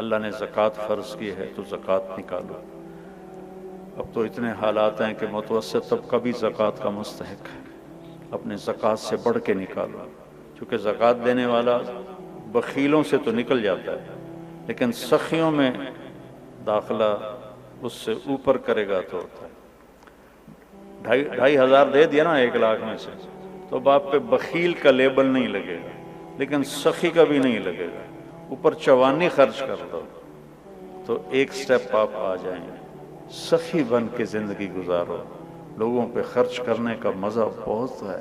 اللہ نے زکوٰۃ فرض کی ہے تو زکوٰۃ نکالو۔ اب تو اتنے حالات ہیں کہ متوسط طبقہ بھی زکوٰۃ کا مستحق ہے، اپنے زکوٰۃ سے بڑھ کے نکالو، چونکہ زکوٰۃ دینے والا بخیلوں سے تو نکل جاتا ہے، لیکن سخیوں میں داخلہ اس سے اوپر کرے گا تو ہوتا ہے۔ 2,500 دے دیا نا 1,00,000 میں سے، تو اب آپ پہ بخیل کا لیبل نہیں لگے گا، لیکن سخی کا بھی نہیں لگے گا۔ اوپر چوانی خرچ کر دو تو ایک سٹیپ آپ آ جائیں گے۔ سخی بن کے زندگی گزارو، لوگوں پہ خرچ کرنے کا مزہ بہت ہے،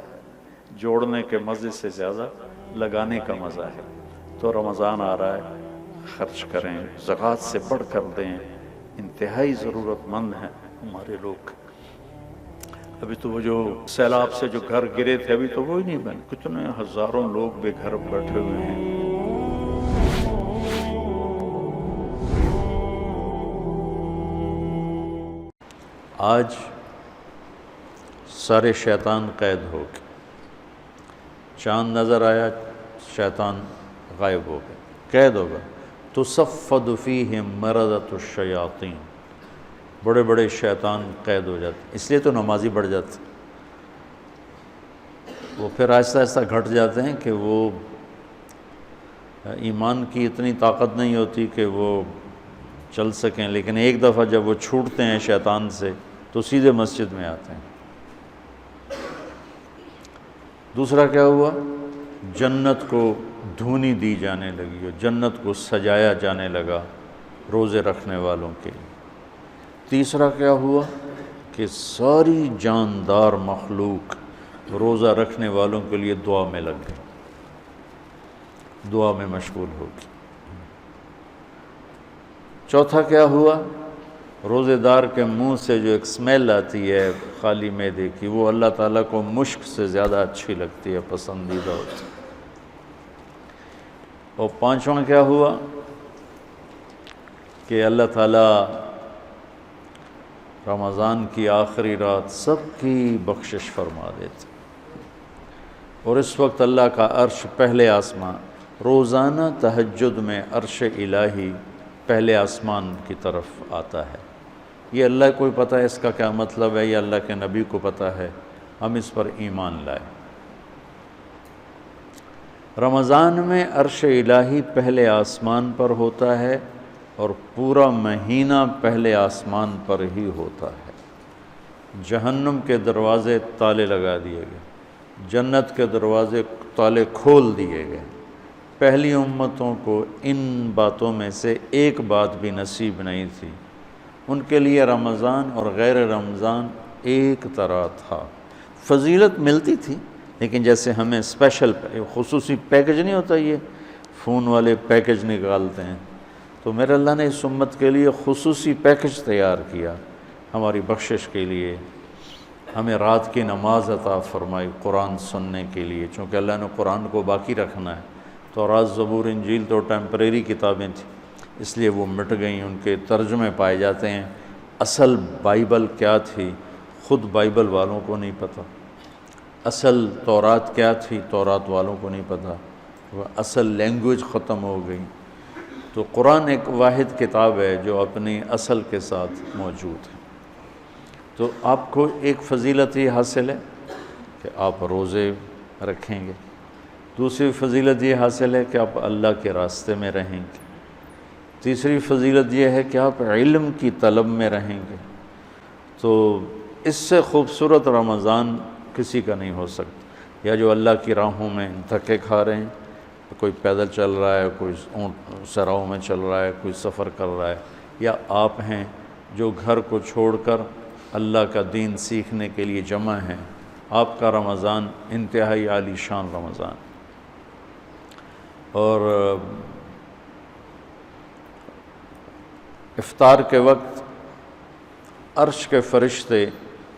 جوڑنے کے مزے سے زیادہ لگانے کا مزہ ہے۔ تو رمضان آ رہا ہے، خرچ کریں، زکوٰۃ سے بڑھ کر دیں، انتہائی ضرورت مند ہیں ہمارے لوگ۔ ابھی تو وہ جو سیلاب سے جو گھر گرے تھے ابھی تو وہ ہی نہیں بنے، کتنے ہزاروں لوگ بے گھر بیٹھے ہوئے ہیں۔ آج سارے شیطان قید ہو گئے، چاند نظر آیا شیطان غائب ہو گئے، قید ہو گئے۔ تصفد فیہم مردۃ الشیاطین، بڑے بڑے شیطان قید ہو جاتے، اس لیے تو نمازی بڑھ جاتے، وہ پھر آہستہ آہستہ گھٹ جاتے ہیں کہ وہ ایمان کی اتنی طاقت نہیں ہوتی کہ وہ چل سکیں، لیکن ایک دفعہ جب وہ چھوٹتے ہیں شیطان سے تو سیدھے مسجد میں آتے ہیں۔ دوسرا کیا ہوا؟ جنت کو دھونی دی جانے لگی اور جنت کو سجایا جانے لگا روزے رکھنے والوں کے لیے۔ تیسرا کیا ہوا کہ ساری جاندار مخلوق روزہ رکھنے والوں کے لیے دعا میں لگ گئی، دعا میں مشغول ہو گئی۔ چوتھا کیا ہوا؟ روزے دار کے منہ سے جو ایک سمیل آتی ہے خالی معدے کی، وہ اللہ تعالیٰ کو مشک سے زیادہ اچھی لگتی ہے، پسندیدہ ہوتی ہے۔ اور پانچواں کیا ہوا کہ اللہ تعالیٰ رمضان کی آخری رات سب کی بخشش فرما دیتے، اور اس وقت اللہ کا عرش پہلے آسمان، روزانہ تہجد میں عرش الہی پہلے آسمان کی طرف آتا ہے۔ یہ اللہ کو ہی پتہ ہے اس کا کیا مطلب ہے، یہ اللہ کے نبی کو پتہ ہے، ہم اس پر ایمان لائیں۔ رمضان میں عرش الہی پہلے آسمان پر ہوتا ہے اور پورا مہینہ پہلے آسمان پر ہی ہوتا ہے۔ جہنم کے دروازے تالے لگا دیے گئے، جنت کے دروازے تالے کھول دیے گئے۔ پہلی امتوں کو ان باتوں میں سے ایک بات بھی نصیب نہیں تھی، ان کے لیے رمضان اور غیر رمضان ایک طرح تھا۔ فضیلت ملتی تھی، لیکن جیسے ہمیں اسپیشل خصوصی پیکج نہیں ہوتا، یہ فون والے پیکج نکالتے ہیں، تو میرے اللہ نے اس امت کے لیے خصوصی پیکج تیار کیا ہماری بخشش کے لیے۔ ہمیں رات کی نماز عطا فرمائی قرآن سننے کے لیے، چونکہ اللہ نے قرآن کو باقی رکھنا ہے۔ تورات، زبور، انجیل تو ٹیمپریری کتابیں تھیں، اس لیے وہ مٹ گئیں، ان کے ترجمے پائے جاتے ہیں۔ اصل بائبل کیا تھی خود بائبل والوں کو نہیں پتہ، اصل تورات کیا تھی تورات والوں کو نہیں پتہ، وہ اصل لینگویج ختم ہو گئی۔ تو قرآن ایک واحد کتاب ہے جو اپنی اصل کے ساتھ موجود ہے۔ تو آپ کو ایک فضیلت یہ حاصل ہے کہ آپ روزے رکھیں گے، دوسری فضیلت یہ حاصل ہے کہ آپ اللہ کے راستے میں رہیں گے، تیسری فضیلت یہ ہے کہ آپ علم کی طلب میں رہیں گے۔ تو اس سے خوبصورت رمضان کسی کا نہیں ہو سکتا۔ یا جو اللہ کی راہوں میں دھکے کھا رہے ہیں، کوئی پیدل چل رہا ہے، کوئی اونٹ سراؤں میں چل رہا ہے، کوئی سفر کر رہا ہے، یا آپ ہیں جو گھر کو چھوڑ کر اللہ کا دین سیکھنے کے لیے جمع ہیں، آپ کا رمضان انتہائی عالی شان رمضان۔ اور افطار کے وقت عرش کے فرشتے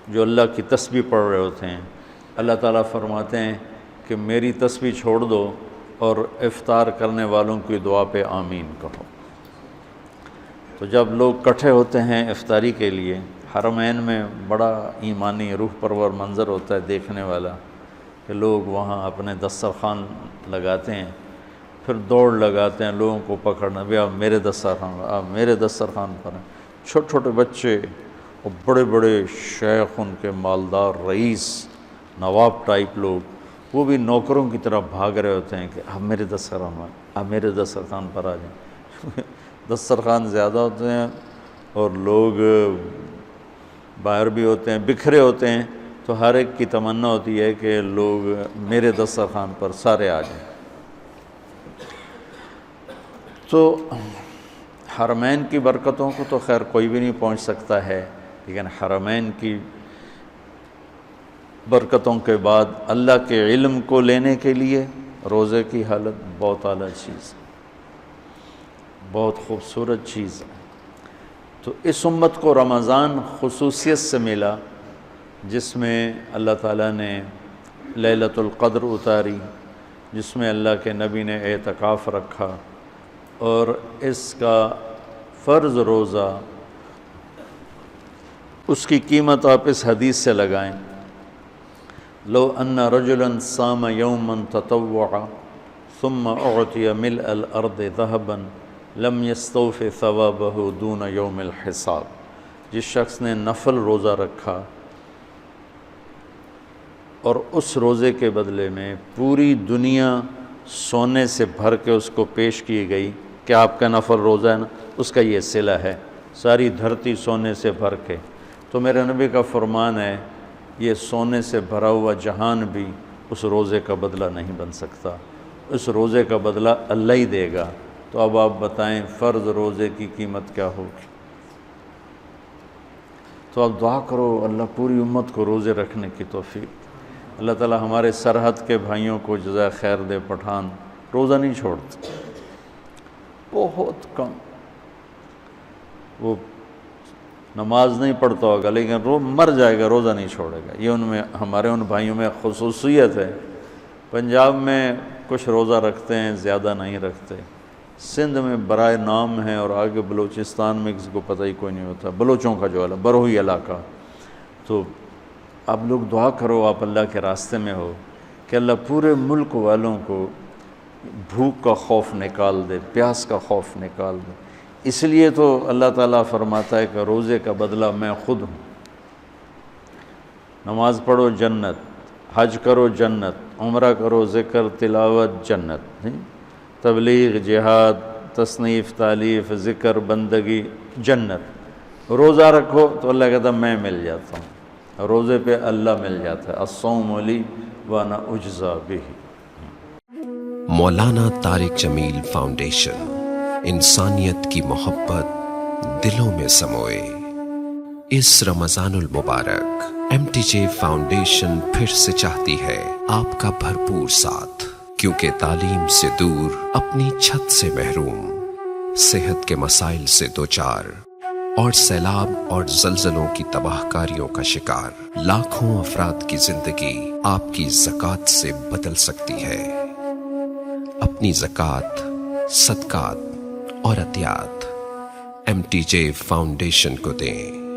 جو اللہ کی تسبیح پڑھ رہے ہوتے ہیں، اللہ تعالیٰ فرماتے ہیں کہ میری تسبیح چھوڑ دو اور افطار کرنے والوں کی دعا پہ آمین کہو۔ تو جب لوگ اکٹھے ہوتے ہیں افطاری کے لیے، حرمین میں بڑا ایمانی روح پرور منظر ہوتا ہے دیکھنے والا، کہ لوگ وہاں اپنے دسترخوان لگاتے ہیں پھر دوڑ لگاتے ہیں لوگوں کو پکڑنا، بھی آپ میرے دسترخوان، آپ میرے دسترخوان پر ہیں۔ چھوٹے چھوٹے بچے اور بڑے بڑے شیخ، ان کے مالدار رئیس نواب ٹائپ لوگ، وہ بھی نوکروں کی طرح بھاگ رہے ہوتے ہیں کہ آپ میرے دسترخوان پر، آپ میرے دسترخوان پر آ جائیں۔ دسترخوان زیادہ ہوتے ہیں اور لوگ باہر بھی ہوتے ہیں، بکھرے ہوتے ہیں، تو ہر ایک کی تمنا ہوتی ہے کہ لوگ میرے دسترخوان پر سارے آ جائیں۔ تو حرمین کی برکتوں کو تو خیر کوئی بھی نہیں پہنچ سکتا ہے، لیکن حرمین کی برکتوں کے بعد اللہ کے علم کو لینے کے لیے روزے کی حالت بہت اعلیٰ چیز ہے، بہت خوبصورت چیز ہے۔ تو اس امت کو رمضان خصوصیت سے ملا، جس میں اللہ تعالیٰ نے لیلۃ القدر اتاری، جس میں اللہ کے نبی نے اعتکاف رکھا، اور اس کا فرض روزہ، اس کی قیمت آپ اس حدیث سے لگائیں، لو ان رجلا صام یوما تطوعا ثم اعطی ملء الارض ذهبا لم یستوف ثوابہ دون یوم الحساب۔ جس شخص نے نفل روزہ رکھا اور اس روزے کے بدلے میں پوری دنیا سونے سے بھر کے اس کو پیش کی گئی کہ آپ کا نفل روزہ ہے نا، اس کا یہ صلہ ہے، ساری دھرتی سونے سے بھر کے، تو میرے نبی کا فرمان ہے یہ سونے سے بھرا ہوا جہان بھی اس روزے کا بدلہ نہیں بن سکتا، اس روزے کا بدلہ اللہ ہی دے گا۔ تو اب آپ بتائیں فرض روزے کی قیمت کیا ہوگی؟ تو آپ دعا کرو اللہ پوری امت کو روزے رکھنے کی توفیق۔ اللہ تعالی ہمارے سرحد کے بھائیوں کو جزائے خیر دے۔ پٹھان روزہ نہیں چھوڑتے، بہت کم، وہ نماز نہیں پڑھتا ہوگا لیکن مر جائے گا، روزہ نہیں چھوڑے گا۔ یہ ان میں، ہمارے ان بھائیوں میں خصوصیت ہے۔ پنجاب میں کچھ روزہ رکھتے ہیں، زیادہ نہیں رکھتے۔ سندھ میں برائے نام ہے، اور آگے بلوچستان میں کسی کو پتہ ہی کوئی نہیں ہوتا، بلوچوں کا جو بروہی علاقہ۔ تو آپ لوگ دعا کرو، آپ اللہ کے راستے میں ہو، کہ اللہ پورے ملک والوں کو بھوک کا خوف نکال دے، پیاس کا خوف نکال دے۔ اس لیے تو اللہ تعالیٰ فرماتا ہے کہ روزے کا بدلہ میں خود ہوں۔ نماز پڑھو جنت، حج کرو جنت، عمرہ کرو، ذکر تلاوت جنت، تبلیغ، جہاد، تصنیف، تالیف، ذکر، بندگی جنت۔ روزہ رکھو تو اللہ کہتا ہے میں مل جاتا ہوں، روزے پہ اللہ مل جاتا ہے۔ الصوم لی وانا اجزا بہ۔ مولانا طارق جمیل فاؤنڈیشن، انسانیت کی محبت دلوں میں سموئے۔ اس رمضان المبارک MTJ فاؤنڈیشن پھر سے چاہتی ہے آپ کا بھرپور ساتھ، کیونکہ تعلیم سے دور، اپنی چھت سے محروم، صحت کے مسائل سے دوچار، اور سیلاب اور زلزلوں کی تباہ کاریوں کا شکار لاکھوں افراد کی زندگی آپ کی زکوٰۃ سے بدل سکتی ہے۔ اپنی زکوٰۃ، صدقات اور عطیات MTJ فاؤنڈیشن کو دیں۔